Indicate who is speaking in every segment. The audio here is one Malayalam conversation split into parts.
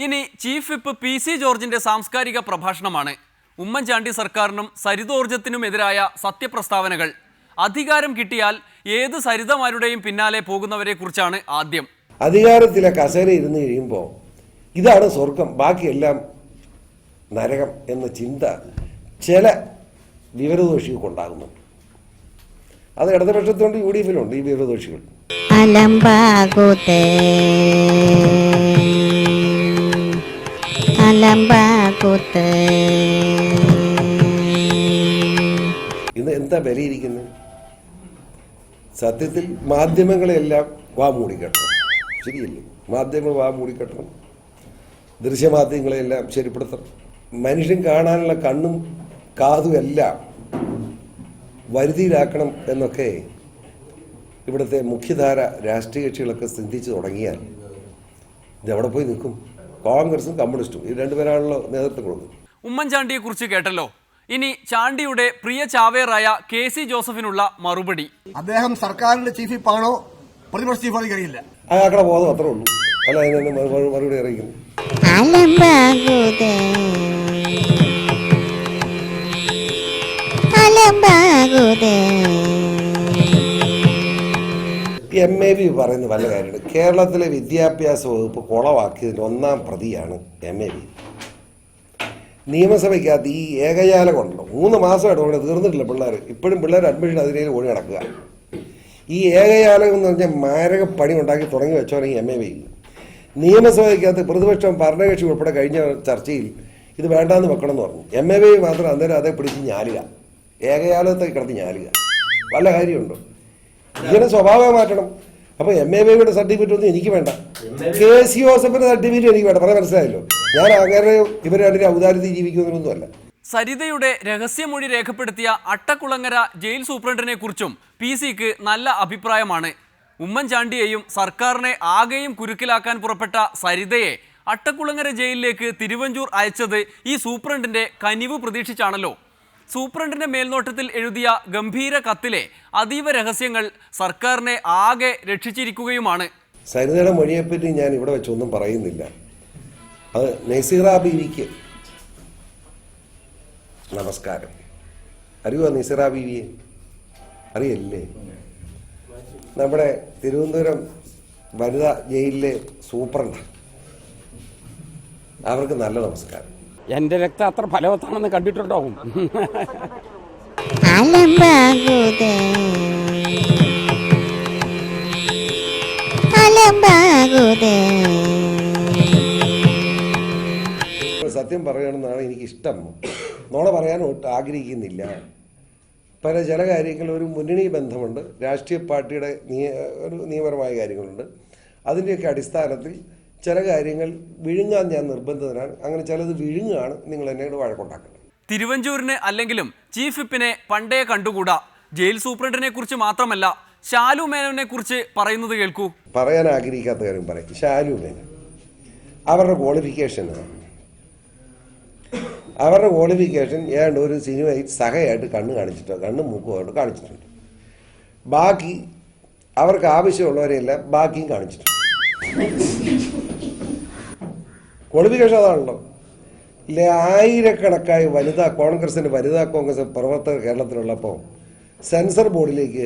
Speaker 1: ഇനി ചീഫ് വിപ്പ് PC ജോർജിന്റെ സാംസ്കാരിക പ്രഭാഷണമാണ്. ഉമ്മൻചാണ്ടി സർക്കാരിനും സരിതോർജത്തിനുമെതിരായ സത്യപ്രസ്താവനകൾ. അധികാരം കിട്ടിയാൽ ഏത് സരിതമാരുടെയും പിന്നാലെ പോകുന്നവരെ കുറിച്ചാണ് ആദ്യം.
Speaker 2: അധികാരത്തിലെ കസേര ഇരുന്ന് കഴിയുമ്പോൾ ഇതാണ് സ്വർഗം, ബാക്കിയെല്ലാം നരകം എന്ന ചിന്ത ചില വിവരദോഷികൾക്കുണ്ടാകുന്നു. അത് ഇടതുപക്ഷത്തുണ്ട്, UDFിലുണ്ട് ഈ വിവരദോഷികൾ. ഇന്ന് എന്താ വിലയിരിക്കുന്നത്? സത്യത്തിൽ മാധ്യമങ്ങളെല്ലാം വാ മൂടിക്കെട്ടണം, ശരിയല്ലേ? മാധ്യമങ്ങൾ വാ മൂടിക്കെട്ടണം, ദൃശ്യമാധ്യമങ്ങളെല്ലാം ശരിപ്പെടുത്തണം. മനുഷ്യൻ കാണാനുള്ള കണ്ണും കാതും എല്ലാം വരുതിയിലാക്കണം എന്നൊക്കെ ഇവിടുത്തെ മുഖ്യധാര രാഷ്ട്രീയ കക്ഷികളൊക്കെ ചിന്തിച്ചു തുടങ്ങിയാൽ ഇതെവിടെ പോയി നിൽക്കും? കോൺഗ്രസും കമ്മ്യൂണിസ്റ്റും ഈ രണ്ടുപേരാണല്ലോ നേതൃത്വം കൊടുക്കുന്നത്.
Speaker 1: ഉമ്മൻചാണ്ടിയെ കുറിച്ച് കേട്ടല്ലോ. ഇനി ചാണ്ടിയുടെ പ്രിയ ചാവേറായ KC ജോസഫിനുള്ള മറുപടി.
Speaker 3: അദ്ദേഹം സർക്കാരിന്റെ ചീഫ് വിപ്പാണോ പ്രതിപക്ഷ ചീഫ് അറിയില്ല.
Speaker 2: അയാളുടെ ബോധം അത്രേ ഉള്ളൂ, അല്ല അതിന് മറുപടി അറിയിക്കുന്നു. MAB പറയുന്ന വല്ല കാര്യമുണ്ട്. കേരളത്തിലെ വിദ്യാഭ്യാസ വകുപ്പ് കുളവാക്കിയതിന് ഒന്നാം പ്രതിയാണ് MAB. നിയമസഭയ്ക്കകത്ത് ഈ ഏകജാലം ഉണ്ടല്ലോ, 3 മാസമായിട്ട് അവിടെ തീർന്നിട്ടില്ല പിള്ളേർ. ഇപ്പോഴും പിള്ളേർ അഡ്മിഷൻ അതിനേൽ ഓടി നടക്കുക. ഈ ഏകജാലം എന്ന് പറഞ്ഞാൽ മാരക പണി ഉണ്ടാക്കി തുടങ്ങി വെച്ചവരെ ഈ MAB. നിയമസഭയ്ക്കകത്ത് പ്രതിപക്ഷം ഭരണകക്ഷി ഉൾപ്പെടെ കഴിഞ്ഞ ചർച്ചയിൽ ഇത് വേണ്ടാന്ന് വെക്കണം എന്ന് പറഞ്ഞു. MAB മാത്രം അന്നേരം അതേ പിടിച്ച് ഞാലുക, ഏകജാലത്തേക്ക് കിടന്ന് ഞാലുക. വല്ല കാര്യമുണ്ടോ? ഇങ്ങനെ സ്വഭാവം മാറ്റണം. അപ്പോൾ MABയുടെ സർട്ടിഫിക്കറ്റ് ഒന്നും എനിക്ക് വേണ്ട, KC ജോസഫിന്റെ സർട്ടിഫിക്കറ്റ് എനിക്ക് വേണ്ട. പറയാൻ മനസ്സിലായല്ലോ. ഞാൻ അങ്ങനെ ഇവർ രണ്ടിനെ ഔദാര്യത്തിൽ ജീവിക്കുന്നതൊന്നുമല്ല.
Speaker 1: സരിതയുടെ രഹസ്യമൊഴി രേഖപ്പെടുത്തിയ അട്ടക്കുളങ്ങര ജയിൽ സൂപ്രണ്ടിനെ കുറിച്ചും PCക്ക് നല്ല അഭിപ്രായമാണ്. ഉമ്മൻചാണ്ടിയെയും സർക്കാരിനെ ആകെയും കുരുക്കിലാക്കാൻ പുറപ്പെട്ട സരിതയെ അട്ടക്കുളങ്ങര ജയിലിലേക്ക് തിരുവഞ്ചൂർ അയച്ചത് ഈ സൂപ്രണ്ടിന്റെ കനിവ് പ്രതീക്ഷിച്ചാണല്ലോ. സൂപ്രണ്ടിന്റെ മേൽനോട്ടത്തിൽ എഴുതിയ ഗംഭീര കത്തിലെ അതീവ രഹസ്യങ്ങൾ സർക്കാരിനെ ആകെ രക്ഷിച്ചിരിക്കുകയുമാണ്.
Speaker 2: സരിതയുടെ മൊഴിയെപ്പറ്റി ഞാൻ ഇവിടെ വെച്ചൊന്നും പറയുന്നില്ല. അത് നസീറ ബീവിക്ക് നമസ്കാരം. അറിയുമോ നസീറ ബീവിയെ? അറിയല്ലേ? നമ്മുടെ തിരുവനന്തപുരം വനിതാ ജയിലിലെ സൂപ്രണ്ട്. അവർക്ക് നല്ല നമസ്കാരം.
Speaker 4: എന്റെ രക്തം അത്ര ഫലവത്താണെന്ന് കണ്ടിട്ടുണ്ടാവും.
Speaker 2: സത്യം പറയണമെന്നാണ് എനിക്കിഷ്ടം. നോണ പറയാൻ ആഗ്രഹിക്കുന്നില്ല. പല ചില കാര്യങ്ങൾ ഒരു മുന്നണി ബന്ധമുണ്ട്, രാഷ്ട്രീയ പാർട്ടിയുടെ ഒരു നിയമപരമായ കാര്യങ്ങളുണ്ട്. അതിൻ്റെയൊക്കെ അടിസ്ഥാനത്തിൽ ചില കാര്യങ്ങൾ വിഴുങ്ങാൻ ഞാൻ നിർബന്ധിതനാണ്. അങ്ങനെ ചിലത് വിഴുങ്ങാണ്, നിങ്ങൾ എന്നോട് വഴക്കുണ്ടാക്കുന്നത്.
Speaker 1: തിരുവഞ്ചൂരിന് അല്ലെങ്കിലും ചീഫ് വിപ്പിനെ പണ്ടേ കണ്ടുകൂടാ. ജയിൽ സൂപ്രണ്ടിനെ കുറിച്ച് മാത്രമല്ല, ശാലു മേനോനെ കുറിച്ച് പറയുന്നത് കേൾക്കൂ.
Speaker 2: പറയാൻ ആഗ്രഹിക്കാത്ത കാര്യം പറയും. ശാലു മേനോൻ അവരുടെ ക്വാളിഫിക്കേഷൻ ഏതാണ്ട് ഒരു സിനിമയിൽ സഹയായിട്ട് കണ്ണും മൂക്കുമായിട്ട് കാണിച്ചിട്ടുണ്ട്. ബാക്കി അവർക്ക് ആവശ്യമുള്ളവരെയെല്ലാം ബാക്കിയും കാണിച്ചിട്ടുണ്ട്. ക്വാളിഫിക്കേഷൻ അതാണല്ലോ. ആയിരക്കണക്കായി കോൺഗ്രസ് പ്രവർത്തകർ കേരളത്തിലുള്ളപ്പോൾ സെൻസർ ബോർഡിലേക്ക്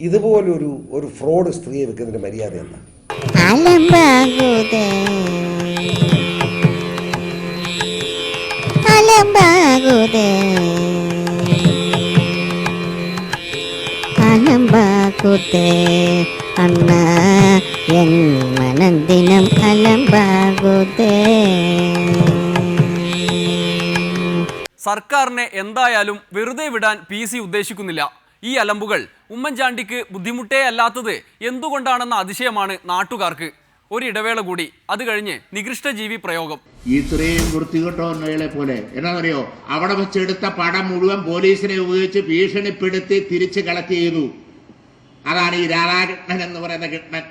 Speaker 2: ഇതുപോലൊരു ഫ്രോഡ് സ്ത്രീയെ വെക്കുന്നതിന്റെ മര്യാദയല്ല.
Speaker 1: സർക്കാരിനെ എന്തായാലും വെറുതെ വിടാൻ PC ഉദ്ദേശിക്കുന്നില്ല. ഈ അലമ്പുകൾ ഉമ്മൻചാണ്ടിക്ക് ബുദ്ധിമുട്ടേ അല്ലാത്തത് എന്തുകൊണ്ടാണെന്ന അതിശയമാണ് നാട്ടുകാർക്ക്. ഒരിടവേള കൂടി, അത് കഴിഞ്ഞ് നികൃഷ്ടജീവി പ്രയോഗം.
Speaker 5: ഇത്രയും വൃത്തികെട്ടവരെ പോലെ എന്നാണെന്നറിയോ, അവിടെ വെച്ചെടുത്ത പടം മുഴുവൻ പോലീസിനെ ഉപയോഗിച്ച് ഭീഷണിപ്പെടുത്തി തിരിച്ച് കളക്ട് ചെയ്തു. അതാണ് ഈ രാധാകൃഷ്ണൻ എന്ന് പറയുന്ന കൃഷ്ണൻ.